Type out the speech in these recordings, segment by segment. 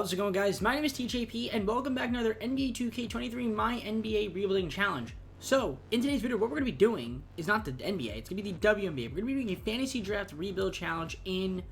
How's it going, guys? My name is TJP, and welcome back to another NBA 2K23 MyNBA Rebuilding Challenge. So, in today's video, what we're going to be doing is not the NBA, it's going to be the WNBA. We're going to be doing a fantasy draft rebuild challenge in,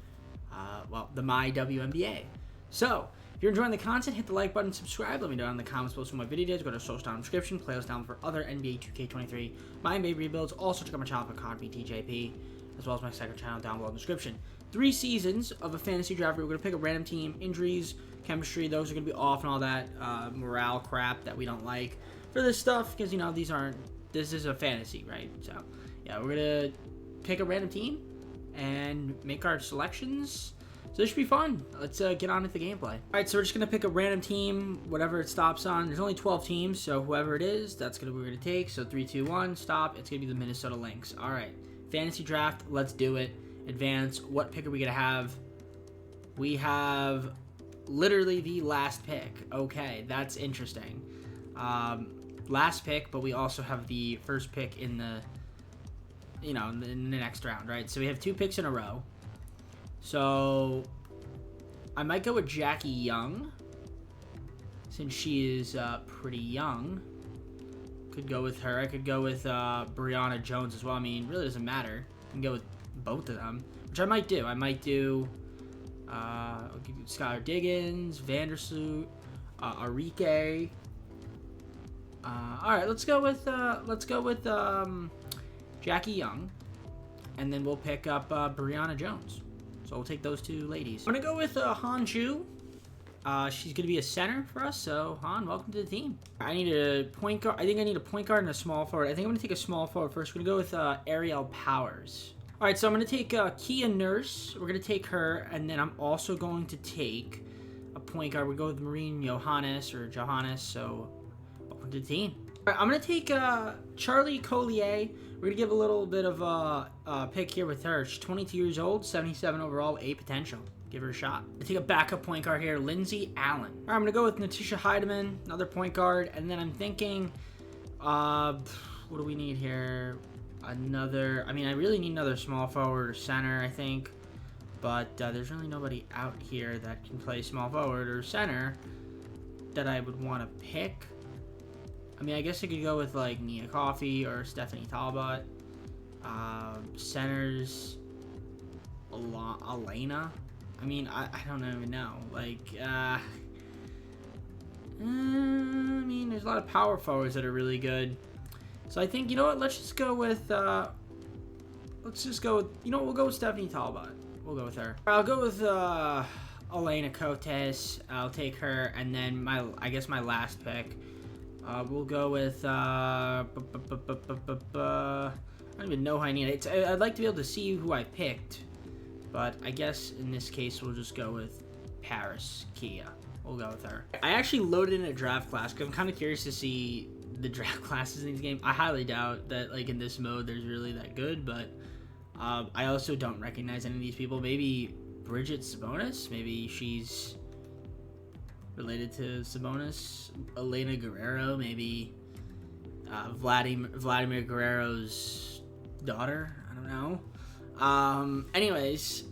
the MyWNBA. So, if you're enjoying the content, hit the like button, subscribe, let me know down in the comments below some of my videos, go to social down in the description, playlist down for other NBA 2K23 MyNBA rebuilds. Also, check out my channel for Copy TJP, as well as my second channel down below in the description. 3 seasons of a fantasy draft where we're going to pick a random team, injuries, chemistry, those are going to be off and all that morale crap that we don't like for this stuff, because, you know, this is a fantasy, right? So, yeah, we're going to pick a random team and make our selections. So this should be fun. Let's get on with the gameplay. All right, so we're just going to pick a random team, whatever it stops on. There's only 12 teams, so whoever it is, that's what we're going to take. So 3, 2, 1, stop. It's going to be the Minnesota Lynx. All right, fantasy draft, let's do it. Advance. What pick are we going to have? We have literally the last pick. Okay, that's interesting. Last pick, but we also have the first pick in the, in the next round, right? So we have 2 picks in a row. So I might go with Jackie Young, since she is pretty young. Could go with her. I could go with Brianna Jones as well. I mean, really doesn't matter. I can go with both of them, which I might do. I might do I'll give you Skylar Diggins, Vandersloot, Arike. All right, let's go with Jackie Young, and then we'll pick up Brianna Jones. So we'll take those 2 ladies. I'm gonna go with Han Ju. She's gonna be a center for us. So Han, welcome to the team. I need a point guard. I think I need a point guard and a small forward. I think I'm gonna take a small forward first. We're gonna go with Ariel Powers. All right, so I'm going to take Kia Nurse. We're going to take her, and then I'm also going to take a point guard. We go with Marine Johannes, so welcome to the team. All right, I'm going to take Charlie Collier. We're going to give a little bit of a pick here with her. She's 22 years old, 77 overall, A potential. Give her a shot. I take a backup point guard here, Lindsay Allen. All right, I'm going to go with Natisha Heidemann, another point guard, and then I'm thinking, what do we need here? I really need another small forward or center, I think. But there's really nobody out here that can play small forward or center that I would want to pick. I mean, I guess I could go with, like, Nia Coffey or Stephanie Talbot. Centers, Elena. I mean, I don't even know. Like, I mean, there's a lot of power forwards that are really good. So I think, you know what, let's just go with, we'll go with Stephanie Talbot. We'll go with her. I'll go with Elena Cotes. I'll take her, and then I guess my last pick, we'll go with, I don't even know who I need. I'd like to be able to see who I picked, but I guess in this case, we'll just go with Paris Kia. We'll go with her. I actually loaded in a draft class because I'm kind of curious to see the draft classes in these games. I highly doubt that, like, in this mode there's really that good, but I also don't recognize any of these people. Maybe Bridget Sabonis, maybe she's related to Sabonis. Elena Guerrero, maybe Vladimir Guerrero's daughter. I don't know. Anyways,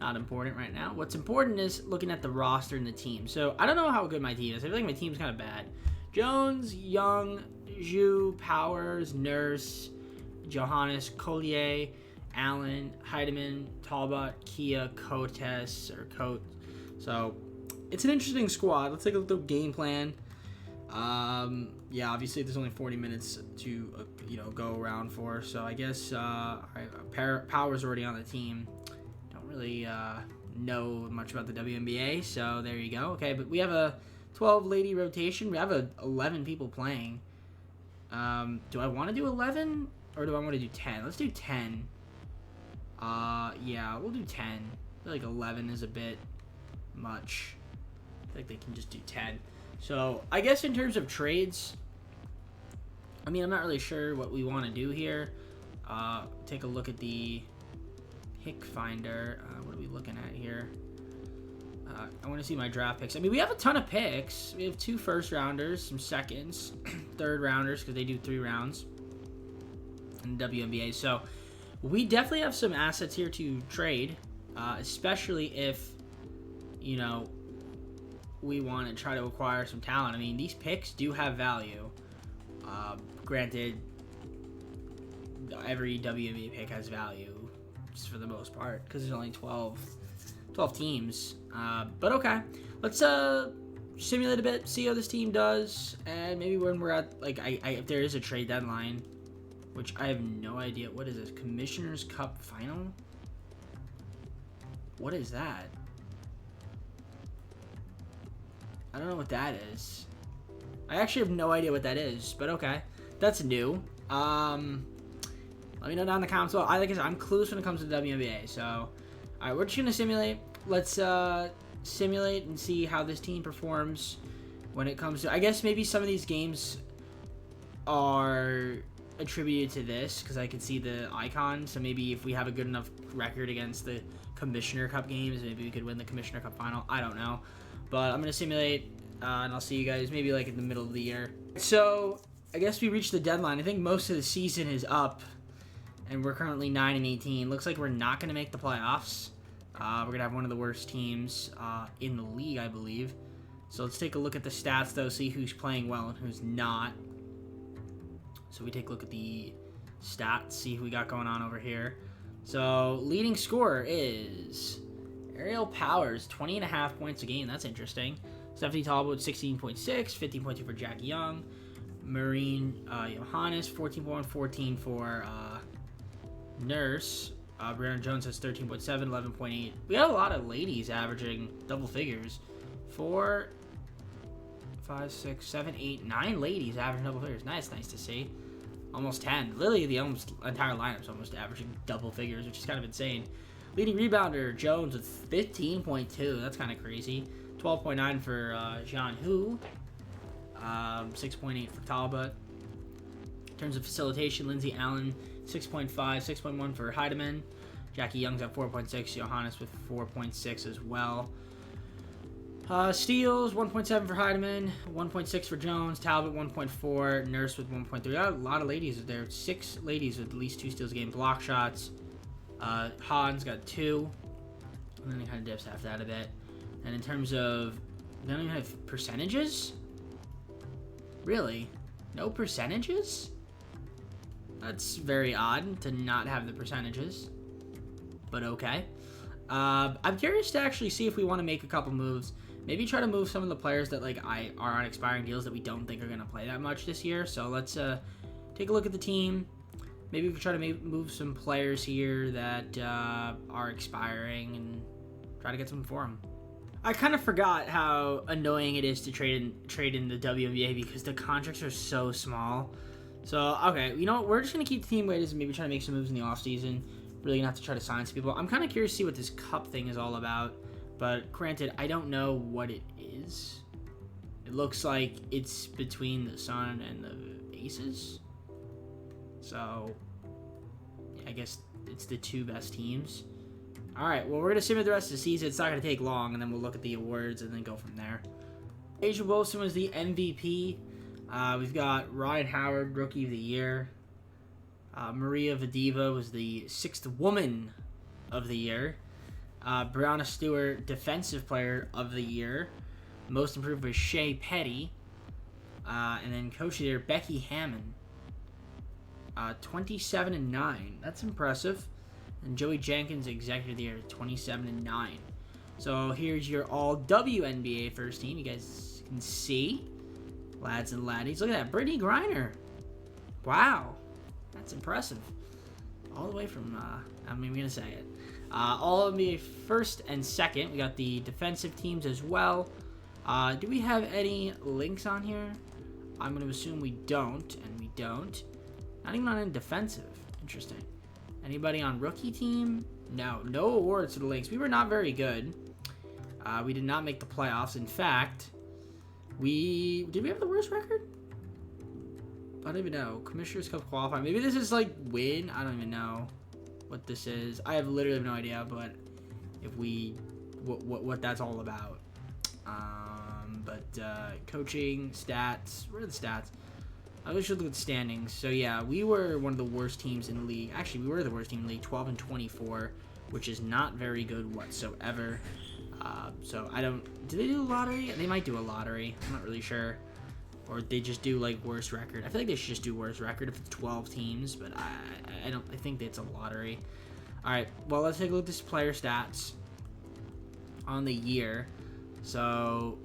not important right now. What's important is looking at the roster and the team. So I don't know how good my team is. I feel like my team's kind of bad. Jones, Young, Zhu, Powers, Nurse, Johannes, Collier, Allen, Heidemann, Talbot, Kia, Cotes, or Cote. So it's an interesting squad. Let's take a look at the game plan. Yeah, obviously there's only 40 minutes to go around for. So I guess Powers already on the team. Don't really know much about the WNBA, so there you go. Okay, but we have a 12 lady rotation. We have 11 people playing. Do I want to do 11 or do I want to do 10? Let's do 10. Yeah, we'll do 10. I feel like 11 is a bit much. I think they can just do 10. So I guess in terms of trades, I mean, I'm not really sure what we want to do here. Take a look at the pick finder. What are we looking at here? I want to see my draft picks. I mean, we have a ton of picks. We have 2 first rounders, some seconds, third rounders, because they do 3 rounds in the WNBA. So we definitely have some assets here to trade, especially if, we want to try to acquire some talent. I mean, these picks do have value. Granted, every WNBA pick has value, just for the most part, because there's only 12 teams. But okay, let's simulate a bit, see how this team does, and maybe when we're at, like, if there is a trade deadline, which I have no idea. What is this? Commissioner's Cup Final? What is that? I don't know what that is. I actually have no idea what that is, but okay. That's new. Let me know down in the comments below. Like I said, I'm clueless when it comes to the WNBA. So, alright, we're just going to simulate. Let's simulate and see how this team performs when it comes to... I guess maybe some of these games are attributed to this, because I can see the icon. So maybe if we have a good enough record against the Commissioner Cup games, maybe we could win the Commissioner Cup Final. I don't know. But I'm going to simulate, and I'll see you guys maybe like in the middle of the year. So, I guess we reached the deadline. I think most of the season is up, and we're currently 9-18. Looks like we're not going to make the playoffs. We're going to have one of the worst teams in the league, I believe. So let's take a look at the stats, though, see who's playing well and who's not. So we take a look at the stats, see who we got going on over here. So, leading scorer is Ariel Powers, 20.5 points a game. That's interesting. Stephanie Talbot, 16.6, 15.2 for Jackie Young. Marine Johannes, 14.1, 14 for Nurse. Brianna Jones has 13.7, 11.8. We got a lot of ladies averaging double figures. 4, 5, 6, 7, 8, 9 ladies averaging double figures. Nice to see. Almost 10. Literally, the almost entire lineup's almost averaging double figures, which is kind of insane. Leading rebounder, Jones with 15.2. That's kind of crazy. 12.9 for Jean Hu. 6.8 for Talbot. In terms of facilitation, Lindsay Allen, 6.5. 6.1 for Heidemann. Jackie Young's at 4.6. Johannes with 4.6 as well. Steals, 1.7 for Heidemann, 1.6 for Jones, Talbot 1.4, Nurse with 1.3. Got a lot of ladies there. 6 ladies with at least 2 steals a game. Block shots. Hans got 2. And then he kind of dips after that a bit. And in terms of... They don't even have percentages? Really? No percentages? That's very odd to not have the percentages. But okay. I'm curious to actually see if we want to make a couple moves. Maybe try to move some of the players that are on expiring deals that we don't think are going to play that much this year. So let's take a look at the team. Maybe we can try to move some players here that are expiring and try to get something for them. I kind of forgot how annoying it is to trade in the WNBA because the contracts are so small. So, okay, you know what? We're just going to keep the team where it is and maybe try to make some moves in the offseason. Really going to have to try to sign some people. I'm kind of curious to see what this cup thing is all about. But granted, I don't know what it is. It looks like it's between the Sun and the Aces. So, I guess it's the 2 best teams. Alright, well, we're going to simulate the rest of the season. It's not going to take long, and then we'll look at the awards and then go from there. Asia Wilson was the MVP. We've got Ryan Howard, Rookie of the Year. Maria Vadiva was the 6th Woman of the Year. Brianna Stewart, Defensive Player of the Year. Most Improved was Shea Petty. And then Coach of the Year, Becky Hammond. 27-9. That's impressive. And Joey Jenkins, Executive of the Year, 27-9. So here's your all WNBA first team. You guys can see. Lads and laddies. Look at that. Brittany Griner. Wow. That's impressive. All the way from, I'm even going to say it. All NBA first and second. We got the defensive teams as well. Do we have any links on here? I'm going to assume we don't, and we don't. Not even on any defensive. Interesting. Anybody on rookie team? No. No awards to the links. We were not very good. We did not make the playoffs. In fact, did we have the worst record? I don't even know. Commissioner's Cup qualifying. Maybe this is like win. I don't even know what this is. I have literally no idea, but if we what that's all about. Coaching, stats. Where are the stats? I wish we should look at the standings. So yeah, we were one of the worst teams in the league. Actually, we were the worst team in the league, 12-24, which is not very good whatsoever. So I don't. Do they do a lottery? They might do a lottery. I'm not really sure. Or they just do like worst record. I feel like they should just do worst record if it's 12 teams, but I don't. I think it's a lottery. All right. Well, let's take a look at this player stats on the year. So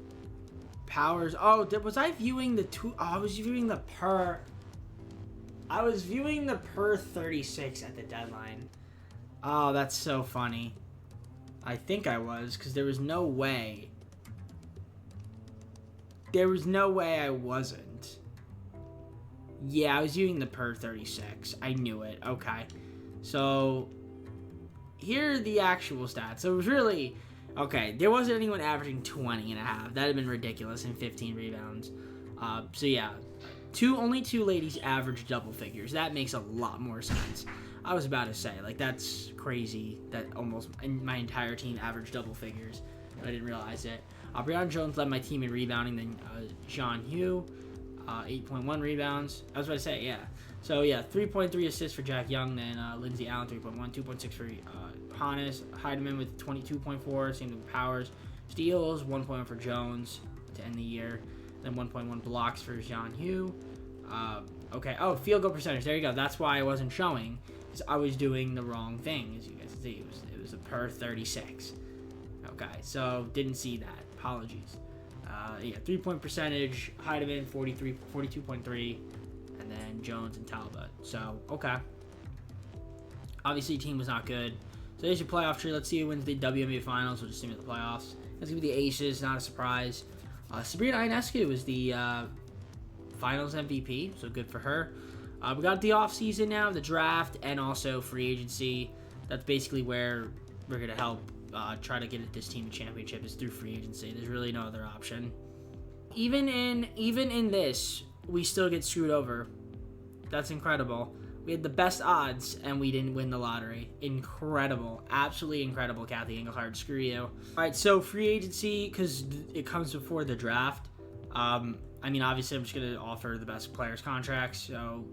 powers. Oh, was I viewing the two? Oh, I was viewing the per. I was viewing the per 36 at the deadline. Oh, that's so funny. I think I was, because there was no way. There was no way I wasn't. Yeah, I was viewing the per 36. I knew it. Okay. So, here are the actual stats. So, it was really... Okay, there wasn't anyone averaging 20 and a half. That would have been ridiculous, and 15 rebounds. So, yeah. Only two ladies averaged double figures. That makes a lot more sense. I was about to say, like, that's crazy that almost my entire team averaged double figures. I didn't realize it. Brianna Jones led my team in rebounding, then Jean Hugh, 8.1 rebounds. I was about to say, yeah. So, yeah, 3.3 assists for Jack Young, then Lindsay Allen, 3.1, 2.6 for Hannes, Heidemann with 22.4, same with Powers. Steals, 1.1 for Jones to end the year, then 1.1 blocks for Jean Hugh. Okay, oh, field goal percentage, there you go. That's why I wasn't showing, because I was doing the wrong thing, as you guys can see. It was a per 36. Okay, so didn't see that. Apologies. Yeah, 3-point percentage, Heidemann 42.3, and then Jones and Talbot. So, okay. Obviously, team was not good. So there's your playoff tree. Let's see who wins the WNBA Finals. We'll just see them at the playoffs. That's going to be the Aces, not a surprise. Sabrina Ionescu was the Finals MVP, so good for her. We got the offseason now, the draft, and also free agency. That's basically where we're going to help try to get this team a championship is through free agency. There's really no other option. Even in this, we still get screwed over. That's incredible. We had the best odds, and we didn't win the lottery. Incredible. Absolutely incredible, Kathy Engelhard. Screw you. All right, so free agency, because it comes before the draft. I mean, obviously, I'm just going to offer the best players' contracts. So,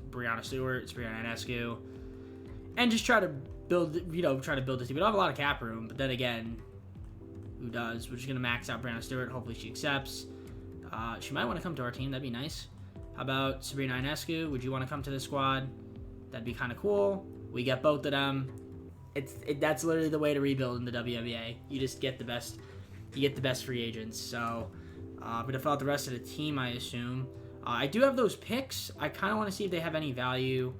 Breanna Stewart, Sabrina Ionescu, and just try to build this team. We don't have a lot of cap room, but then again, who does? We're just going to max out Breanna Stewart. Hopefully she accepts. She might want to come to our team. That'd be nice. How about Sabrina Ionescu? Would you want to come to the squad? That'd be kind of cool. We get both of them. That's literally the way to rebuild in the WNBA. You just get the best. You get the best free agents. So, I'm going to fill out the rest of the team, I assume. I do have those picks. I kind of want to see if they have any value.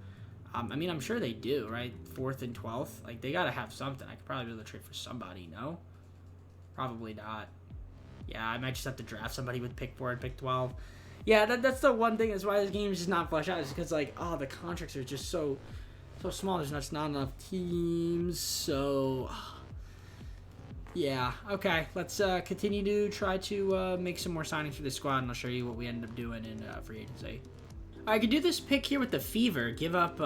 I mean, I'm sure they do, right? 4th and 12th. Like, they got to have something. I could probably be able to trade for somebody, no? Probably not. Yeah, I might just have to draft somebody with pick 4 and pick 12. Yeah, that's the one thing. That's why this game is just not fleshed out. Is because, like, oh, the contracts are just so small. There's not enough teams. So, yeah. Okay, let's continue to try to make some more signings for this squad, and I'll show you what we ended up doing in free agency. I could do this pick here with the Fever. Give up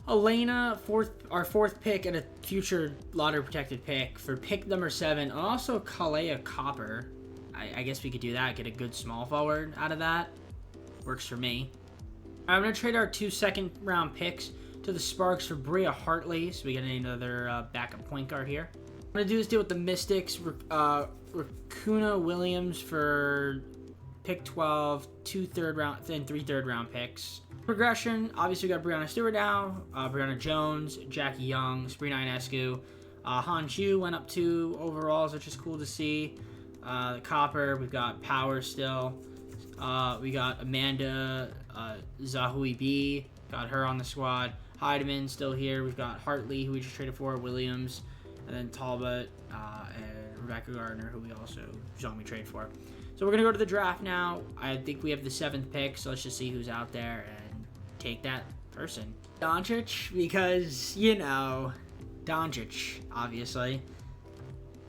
Elena, our 4th pick, and a future lottery protected pick for pick number 7, and also Kalea Copper. I guess we could do that. Get a good small forward out of that. Works for me. I'm going to trade our 2 second-round picks to the Sparks for Bria Hartley, so we get another backup point guard here. I'm going to do this deal with the Mystics. Racuna Williams for pick 12, 2 third-round, then 3 third-round picks. Progression, obviously we got Breanna Stewart now, Brianna Jones, Jackie Young, Sabrina Ionescu. Han Chu went up 2 overalls, which is cool to see. Copper, we've got Power still. We got Amanda Zahui B, got her on the squad. Heidemann still here. We've got Hartley, who we just traded for, Williams, and then Talbot and Rebecca Gardner, who we also saw me trade for. So we're going to go to the draft now. I think we have the 7th pick, so let's just see who's out there and take that person. Doncic, because, Doncic, obviously.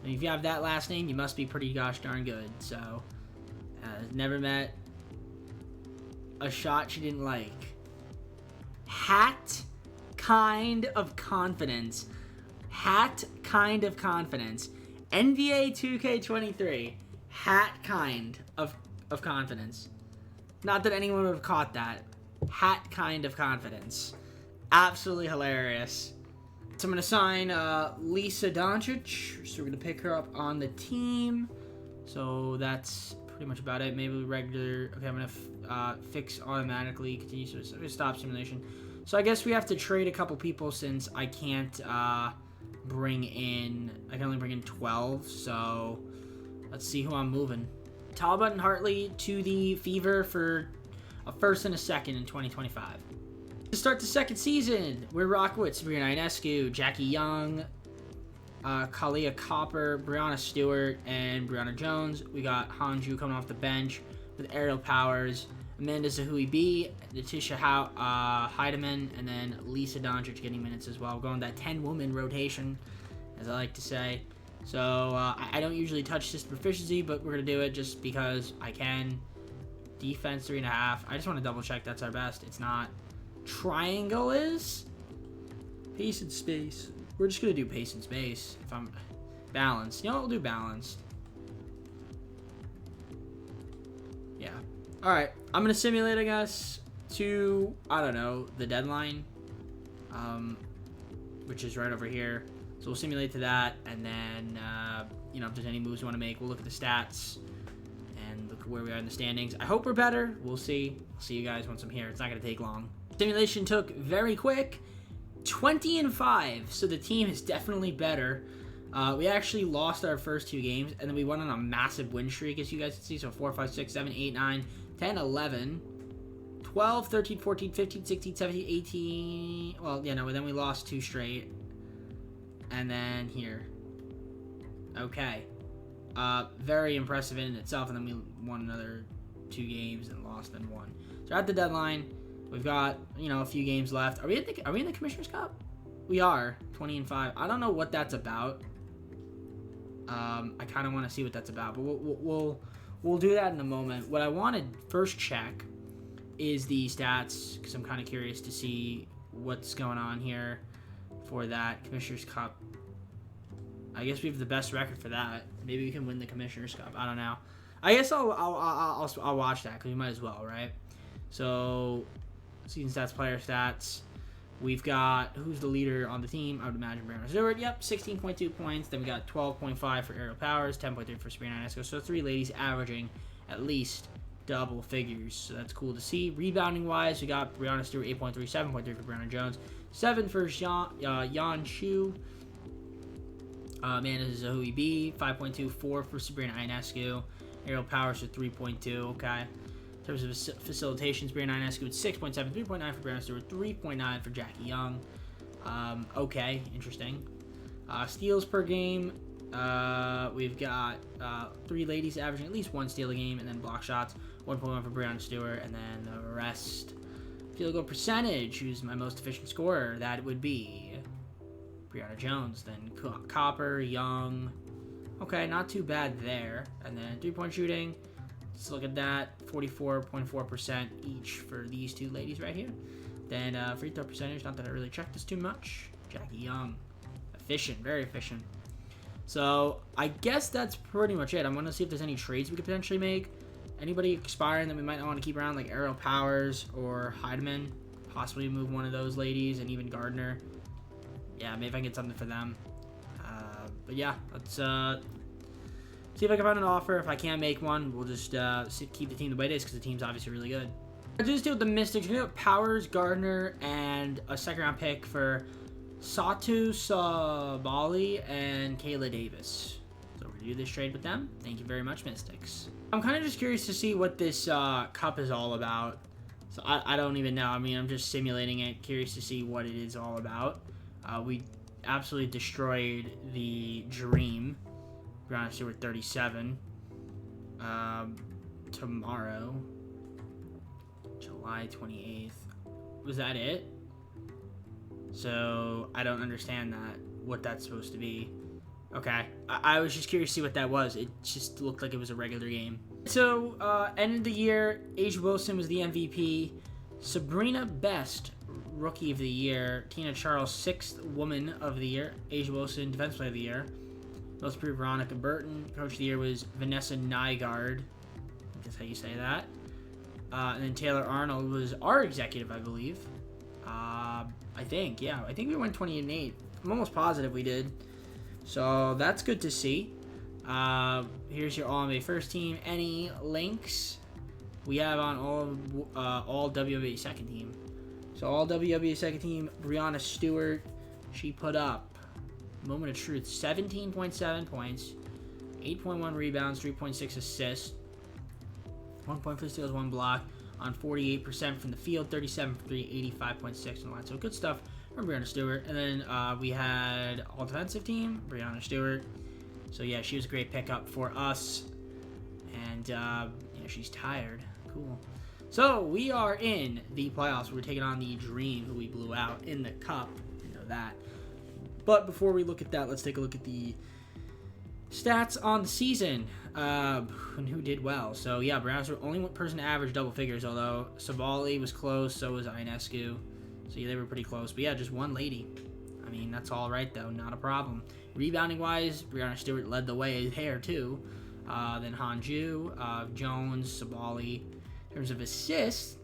And if you have that last name, you must be pretty gosh darn good. So, never met a shot she didn't like. Hat kind of confidence. Hat kind of confidence. NBA 2K23. Hat kind of confidence. Not that anyone would have caught that. Hat kind of confidence. Absolutely hilarious. So I'm going to sign Lisa Doncic. So we're going to pick her up on the team. So that's pretty much about it. Maybe regular. Okay, I'm going to fix automatically. Continue. So stop simulation. So I guess we have to trade a couple people since I can't bring in. I can only bring in 12. So let's see who I'm moving. Talbot and Hartley to the Fever for a first and a second in 2025. To start the second season, we're rocking with Sabrina Ionescu, Jackie Young, Kalia Copper, Brianna Stewart, and Brianna Jones. We got Hanju coming off the bench with aerial powers, Amanda Zahui B, Natisha Heidemann, and then Lisa Doncic getting minutes as well. We're going that 10-woman rotation, as I like to say. So I don't usually touch system proficiency, but we're going to do it just because I can. Defense 3.5. I just want to double check that's our best. It's not. Triangle is pace and space. We're just gonna do pace and space. If I'm balanced, you know, we'll do balanced. Yeah. All right. I'm gonna simulate, I guess, to I don't know the deadline, which is right over here. So we'll simulate to that, and then you know, if there's any moves we want to make, we'll look at the stats and look at where we are in the standings. I hope we're better. We'll see. I'll see you guys once I'm here. It's not gonna take long. Simulation took very quick, 20-5, so the team is definitely better. We actually lost our first 2 games, and then we went on a massive win streak, as you guys can see. So 4, 5, 6, 7, 8, 9, 10, 11, 12, 13, 14, 15, 16, 17, 18. Well, yeah, no, then we lost 2 straight. And then here. Okay. Very impressive in itself, and then we won another 2 games and lost then 1. So at the deadline, we've got, you know, a few games left. Are we in the Commissioner's Cup? We are 20-5. I don't know what that's about. I kind of want to see what that's about, but we'll do that in a moment. What I want to first check is the stats, because I'm kind of curious to see what's going on here for that Commissioner's Cup. I guess we have the best record for that. Maybe we can win the Commissioner's Cup. I don't know. I guess I'll watch that, because we might as well, right? So season stats, player stats. We've got, who's the leader on the team? I would imagine Brianna Stewart. Yep, 16.2 points. Then we got 12.5 for aerial powers, 10.3 for Sabrina Ionescu. So 3 ladies averaging at least double figures. So that's cool to see. Rebounding wise, we got Brianna Stewart 8.3, 7.3 for Brianna Jones, 7 for Yan Shu. Amanda Zahui B, 5.2, 4 for Sabrina Ionescu. Aerial powers are 3.2. Okay. In terms of facilitations, Brianna Ionescu with 6.7, 3.9 for Brianna Stewart, 3.9 for Jackie Young. Okay, interesting. Steals per game, we've got 3 ladies averaging at least 1 steal a game, and then block shots, 1.1 for Brianna Stewart, and then the rest. Field goal percentage, who's my most efficient scorer? That would be Brianna Jones. Then Copper, Young. Okay, not too bad there. And then 3-point shooting. Let's look at that, 44.4% each for these 2 ladies right here. Then free throw percentage, not that I really checked this too much. Jackie Young, efficient, very efficient. So I guess that's pretty much it. I'm going to see if there's any trades we could potentially make. Anybody expiring that we might not want to keep around, like Aerial Powers or Heidemann. Possibly move one of those ladies, and even Gardner. Yeah, maybe I can get something for them. But yeah, let's see if I can find an offer. If I can't make one, we'll just keep the team the way it is, because the team's obviously really good. I just deal with the Mystics. We're going to have Powers, Gardner, and a second-round pick for Satu Sabali and Kayla Davis. So we're going to do this trade with them. Thank you very much, Mystics. I'm kind of just curious to see what this cup is all about. So I don't even know. I mean, I'm just simulating it. Curious to see what it is all about. We absolutely destroyed the Dream. Brianna Stewart 37. Tomorrow, July 28th. Was that it? So I don't understand that. What that's supposed to be. Okay. I was just curious to see what that was. It just looked like it was a regular game. So end of the year, A'ja Wilson was the MVP. Sabrina Best, Rookie of the Year. Tina Charles, 6th Woman of the Year. A'ja Wilson, Defense Player of the Year. Most improved, Veronica Burton. Coach of the Year was Vanessa Nygaard. I think that's how you say that. And then Taylor Arnold was our executive, I believe. I think, yeah. I think we went 28-8. I'm almost positive we did. So that's good to see. Here's your All-NBA first team. Any links? We have on all WNBA second team. So all WNBA second team, Breanna Stewart, she put up, moment of truth, 17.7 points, 8.1 rebounds, 3.6 assists, 1 point for steals, 1 block, on 48% from the field, 37 from 3, 85.6 in the line. So good stuff from Breanna Stewart. And then we had all defensive team, Breanna Stewart. So yeah, she was a great pickup for us. And she's tired. Cool. So we are in the playoffs. We're taking on the Dream, who we blew out in the cup. You know that. But before we look at that, let's take a look at the stats on the season. And who did well. So yeah, Browns were only one person to average double figures, although Sabali was close, so was Ionescu. So yeah, they were pretty close. But yeah, just one lady. I mean, that's all right though, not a problem. Rebounding wise, Breanna Stewart led the way there too. Then Hanju, Jones, Sabali. In terms of assists,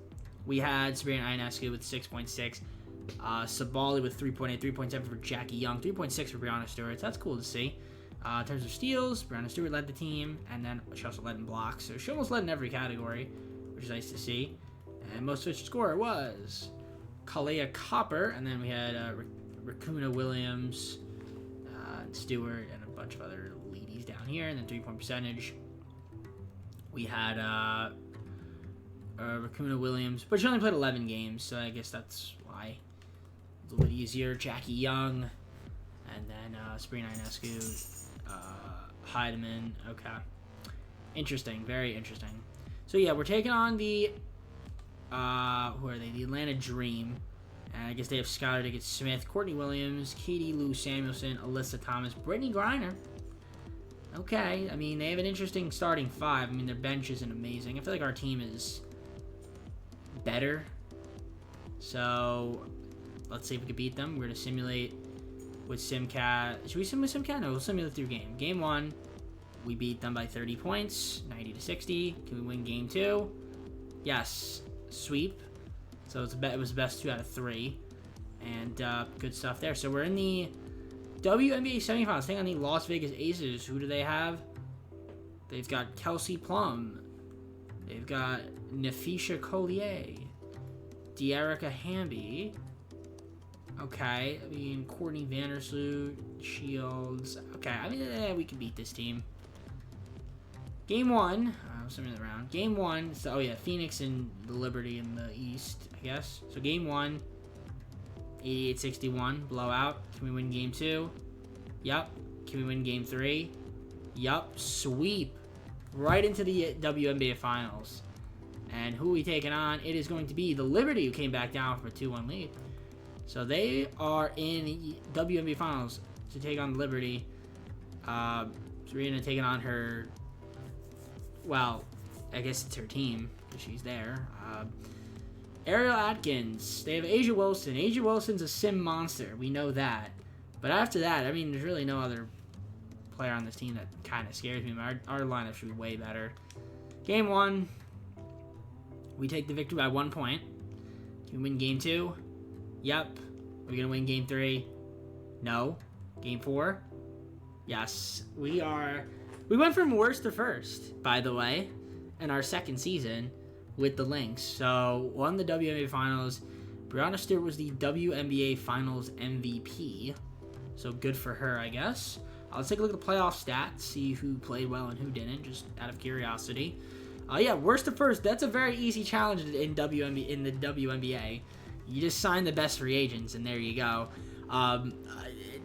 we had Sabrina Ionescu with 6.6. Sabali with 3.8, 3.7 for Jackie Young, 3.6 for Breanna Stewart. So that's cool to see. In terms of steals, Breanna Stewart led the team, and then she also led in blocks. So she almost led in every category, which is nice to see. And most switch scorer was Kalea Copper, and then we had Rakuna Williams, Stewart, and a bunch of other ladies down here. And then 3-point percentage, we had Rakuna Williams, but she only played 11 games, so I guess that's why it's a little bit easier. Jackie Young, and then Sabrina Ionescu, Heidemann. Okay, interesting, very interesting. So yeah, we're taking on the who are they? The Atlanta Dream, and I guess they have Skylar Diggett Smith, Courtney Williams, Katie Lou Samuelson, Alyssa Thomas, Brittany Griner. Okay, I mean, they have an interesting starting five. I mean, their bench isn't amazing. I feel like our team is better. So let's see if we can beat them. We're going to simulate with Simcat. Should we simulate Simcat? No, we'll simulate through game. Game 1, we beat them by 30 points, 90-60. Can we win game 2? Yes. Sweep. So it was the best 2 out of 3. And good stuff there. So we're in the WNBA semifinals, taking on the Las Vegas Aces. Who do they have? They've got Kelsey Plum. They've got Nafisha Collier. Dearica Hamby. Okay, I mean, Courtney Vandersloot, Shields. Okay, I mean, we can beat this team. Game 1, something around. Game 1, so, oh yeah, Phoenix and the Liberty in the East, I guess. So game 1, 88-61, blowout. Can we win game 2? Yup. Can we win game 3? Yup. Sweep. Right into the WNBA Finals. And who are we taking on? It is going to be the Liberty, who came back down from a 2-1 lead. So they are in the WNBA Finals to take on Liberty. Serena taking on her, well, I guess it's her team, because she's there. Ariel Atkins. They have Asia Wilson. Asia Wilson's a sim monster. We know that. But after that, I mean, there's really no other player on this team that kind of scares me. Our lineup should be way better. Game 1, we take the victory by 1 point. Can we win game 2? Yep. Are we going to win game 3? No. Game 4? Yes. We went from worst to first, by the way, in our second season with the Lynx. So, won the WNBA Finals. Breanna Stewart was the WNBA Finals MVP. So, good for her, I guess. Let's take a look at the playoff stats, see who played well and who didn't, just out of curiosity. Yeah, worst to first. That's a very easy challenge in the WNBA. You just sign the best free agents, and there you go.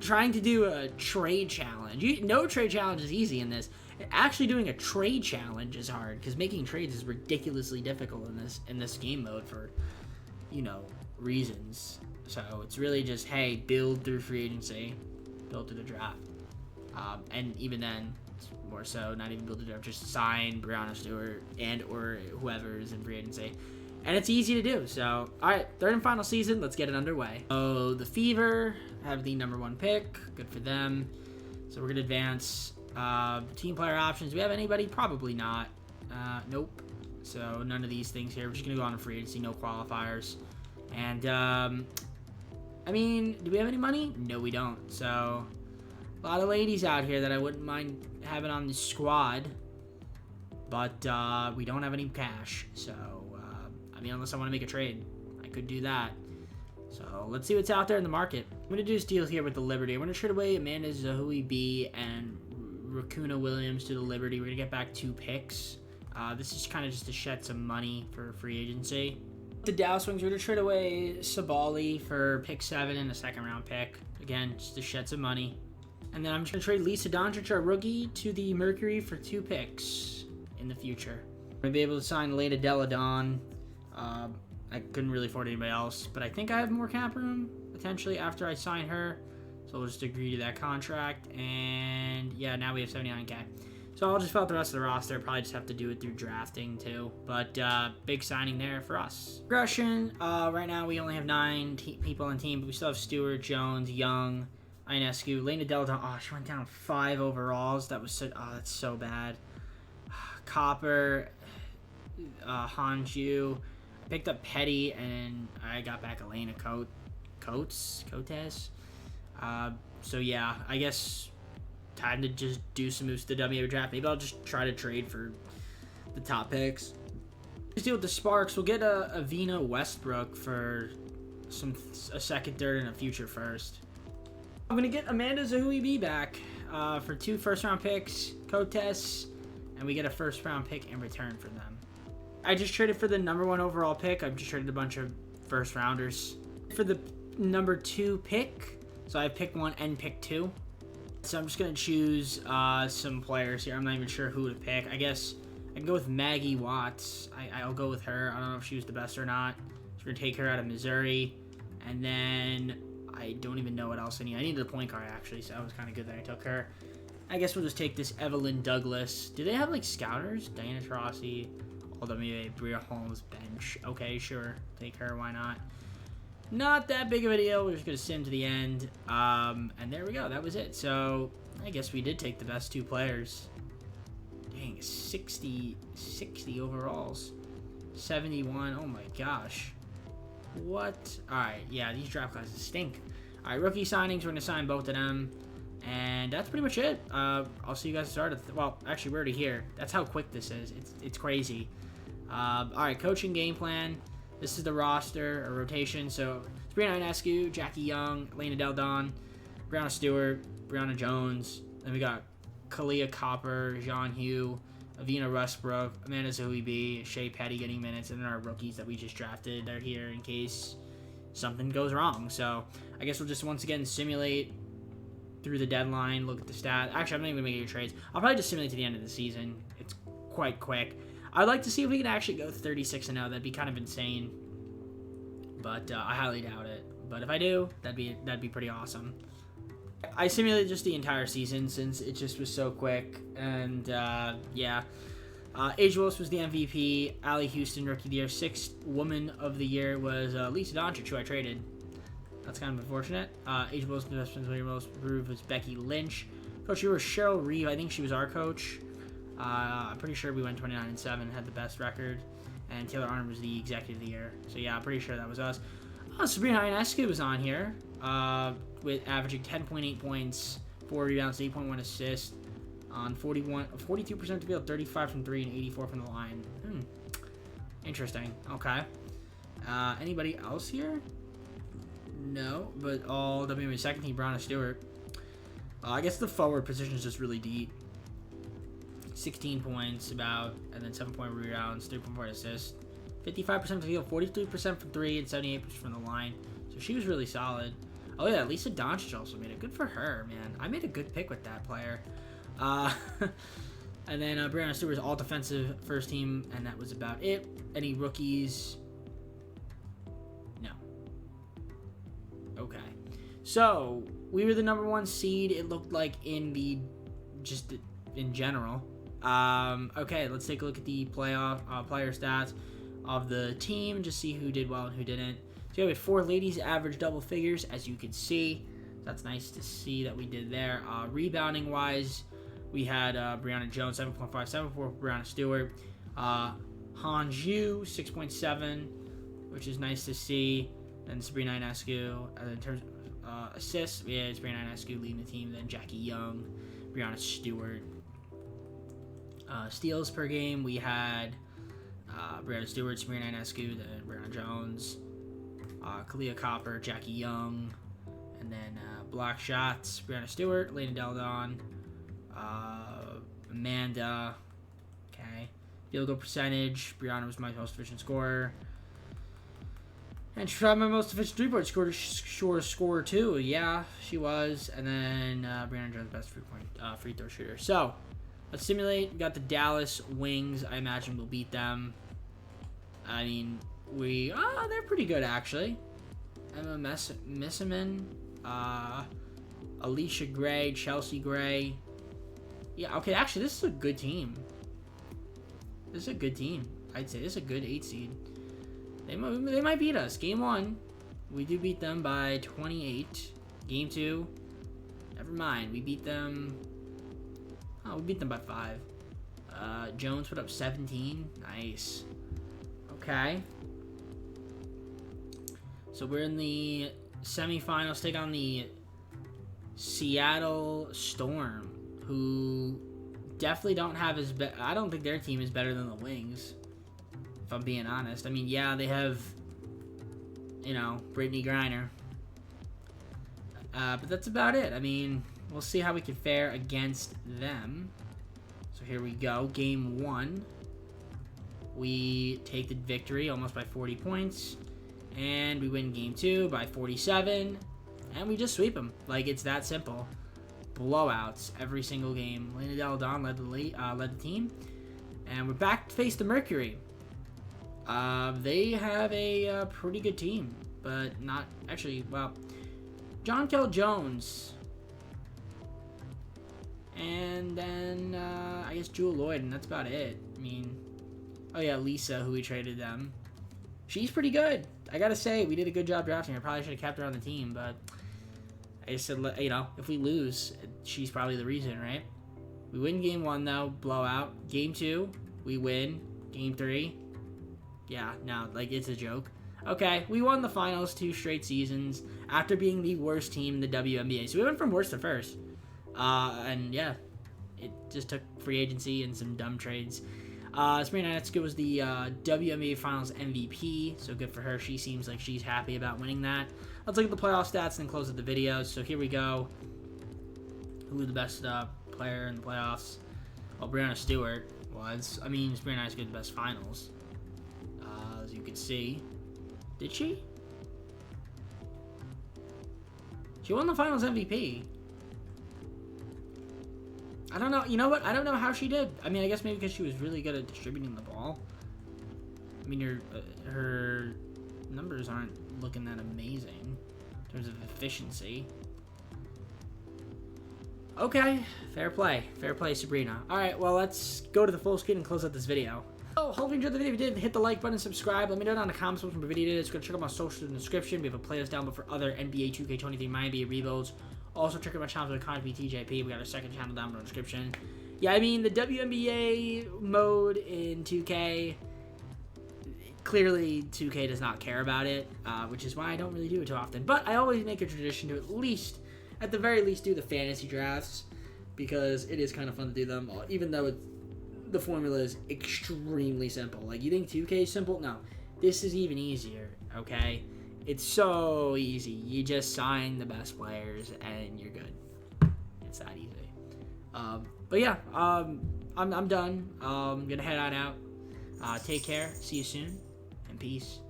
Trying to do a trade challenge. No trade challenge is easy in this. Actually doing a trade challenge is hard, because making trades is ridiculously difficult in this game mode for, reasons. So it's really just, hey, build through free agency, build through the draft. And even then, it's more so not even build through the draft, just sign Breanna Stewart and or whoever is in free agency. And it's easy to do. So, all right, third and final season. Let's get it underway. Oh, the Fever have the #1 pick. Good for them. So we're going to advance. Team player options. Do we have anybody? Probably not. Nope. So none of these things here. We're just going to go on a free agency. No qualifiers. And I mean, do we have any money? No, we don't. So, a lot of ladies out here that I wouldn't mind having on the squad. But we don't have any cash. So, I mean, unless I want to make a trade, I could do that. So, let's see what's out there in the market. I'm going to do this deal here with the Liberty. I'm going to trade away Amanda Zahui B and Rakuna Williams to the Liberty. We're going to get back 2 picks. This is kind of just to shed some money for free agency. The Dallas Wings, we're going to trade away Sabali for pick 7 and a second-round pick. Again, just to shed some money. And then I'm just going to trade Lisa Doncic, our rookie, to the Mercury for 2 picks in the future. I'm going to be able to sign Lena Deladon. I couldn't really afford anybody else, but I think I have more cap room, potentially, after I sign her. So we'll just agree to that contract. And, yeah, now we have 79K. So I'll just fill out the rest of the roster. Probably just have to do it through drafting, too. But big signing there for us. Progression, right now we only have 9 people on the team, but we still have Stewart, Jones, Young, Ionescu, Lena Deladon. Oh, she went down 5 overalls. That was so, that's so bad. Copper, Hanju. I picked up Petty, and I got back Elena Coates. So yeah, I guess time to just do some moves to the WNBA draft. Maybe I'll just try to trade for the top picks. Let's deal with the Sparks. We'll get a Avina Westbrook for a second, third, and a future first. I'm gonna get Amanda Zahui B back for 2 first-round picks, Coates, and we get a first-round pick in return for them. I just traded for the number 1 overall pick. I've just traded a bunch of first-rounders. For the number 2 pick, so I have pick 1 and pick 2. So I'm just going to choose some players here. I'm not even sure who to pick. I guess I can go with Maggie Watts. I'll go with her. I don't know if she was the best or not. So we're going to take her out of Missouri. And then I don't even know what else I need. I needed a point guard, actually, so that was kind of good that I took her. I guess we'll just take this Evelyn Douglas. Do they have, like, scouters? Diana Taurasi, WNBA, Bria Holmes, bench. Okay, sure. Take her. Why not? Not that big of a deal. We're just going to sim to the end. And there we go. That was it. So, I guess we did take the best 2 players. Dang, 60 overalls. 71. Oh, my gosh. What? All right. Yeah, these draft classes stink. All right, rookie signings. We're going to sign both of them. And that's pretty much it. I'll see you guys start. Well, actually, we're already here. That's how quick this is. It's crazy. All right, coaching game plan. This is the roster or rotation. So Sabrina Ionescu, Jackie Young, Lena Deladon, Brianna Stewart, Brianna Jones. Then we got Kalia Copper, Jean Hugh, Avina Westbrook, Amanda Zahui B, Shea Petty getting minutes, and then our rookies that we just drafted. They're here in case something goes wrong. So I guess we'll just once again simulate through the deadline, look at the stats. Actually, I'm not even making any trades. I'll probably just simulate to the end of the season. It's quite quick. I'd like to see if we can actually go 36-0. That'd be kind of insane, but I highly doubt it. But if I do, that'd be pretty awesome. I simulated just the entire season since it just was so quick, and yeah. A'ja Willis was the MVP. Allie Houston, Rookie of the Year. 6th Woman of the Year was Lisa Doncic, who I traded. That's kind of unfortunate. A'ja Willis, best player most improved was Becky Lynch. Coach, you were Cheryl Reeve. I think she was our coach. I'm pretty sure we went 29-7, had the best record. And Taylor Arnold was the Executive of the Year. So yeah, I'm pretty sure that was us. Sabrina Ionescu was on here with averaging 10.8 points, 4 rebounds, 8.1 assists on 42% to field, 35 from 3, and 84 from the line. Interesting. Okay. Anybody else here? No, but all WNBA second team, Brianna Stewart. I guess the forward position is just really deep. 16 points about, and then 7.0 rebounds, 3.4 assists. 55% from the field, 43% from 3, and 78% from the line. So she was really solid. Oh yeah, Lisa Doncic also made it. Good for her, man. I made a good pick with that player. And then Brianna Stewart was all defensive first team, and that was about it. Any rookies? No. Okay. So, we were the number 1 seed, it looked like, in general. Okay, let's take a look at the playoff player stats of the team, just see who did well and who didn't. So we had 4 ladies average double figures, as you can see. That's nice to see that we did there. Rebounding wise, we had Brianna Jones 7.5, 7.4 Brianna Stewart. Hanju 6.7, which is nice to see. Then Sabrina Ionescu. In terms of assists, we had Sabrina Ionescu leading the team. Then Jackie Young, Brianna Stewart. Steals per game, we had Brianna Stewart, Sabrina Ionescu, then Brianna Jones, Kalia Copper, Jackie Young, and then block shots, Brianna Stewart, Lena Deldon, Amanda. Okay, field goal percentage, Brianna was my most efficient scorer. And she tried my most efficient three-point scorer too. Yeah, she was. And then Brianna Jones, best free throw shooter. So let's simulate. We got the Dallas Wings. I imagine we'll beat them. I mean, they're pretty good actually. Emma Missaman, Alicia Gray, Chelsea Gray. Yeah, okay. Actually, this is a good team. This is a good team. I'd say this is a good 8 seed. They might beat us. Game 1, we do beat them by 28. Game 2, never mind. We beat them. Oh, we beat them by 5. Jones put up 17. Nice. Okay. So we're in the semifinals. Take on the Seattle Storm, who definitely don't have I don't think their team is better than the Wings, if I'm being honest. I mean, yeah, they have, Brittany Griner. But that's about it. I mean, we'll see how we can fare against them. So here we go. Game 1. We take the victory almost by 40 points. And we win game 2 by 47. And we just sweep them. Like, it's that simple. Blowouts every single game. Lena Deldon led the team. And we're back to face the Mercury. They have a pretty good team, but not actually. Well, John Kell Jones, and then I guess Jewel Lloyd, and that's about it. I mean, oh yeah, Lisa, who we traded them. She's pretty good. I gotta say, we did a good job drafting her. Probably should have kept her on the team, but I just said, if we lose, she's probably the reason, right? We win game 1 though, blowout. Game 2, we win. Game 3. Yeah, no, it's a joke. Okay, we won the finals 2 straight seasons after being the worst team in the WNBA. So we went from worst to first. And yeah, it just took free agency and some dumb trades. Sabrina Ionescu was the WNBA Finals MVP, so good for her. She seems like she's happy about winning that. Let's look at the playoff stats and then close out the video. So here we go. Who was the best player in the playoffs? Well, Brianna Stewart was. I mean, Sabrina Ionescu had the best finals. As you can see. Did she? She won the finals MVP. I don't know. You know what? I don't know how she did. I mean, I guess maybe because she was really good at distributing the ball. I mean, her numbers aren't looking that amazing in terms of efficiency. Okay, fair play. Fair play, Sabrina. All right, well, let's go to the full screen and close out this video. So, hope you enjoyed the video. If you did, hit the like button, subscribe. Let me know down in the comments what video you did. Just go check out my socials in the description. We have a playlist down below for other NBA 2K23 MyNBA rebuilds. Also, check out my channel for the content TJP. We got our second channel down below in the description. Yeah, I mean, the WNBA mode in 2K, clearly 2K does not care about it, which is why I don't really do it too often. But I always make a tradition to at the very least, do the fantasy drafts, because it is kind of fun to do them, even though the formula is extremely simple. Like, you think 2K is simple? No. This is even easier, okay? It's so easy. You just sign the best players, and you're good. It's that easy. But yeah, I'm done. I'm gonna head on out. Take care. See you soon, and peace.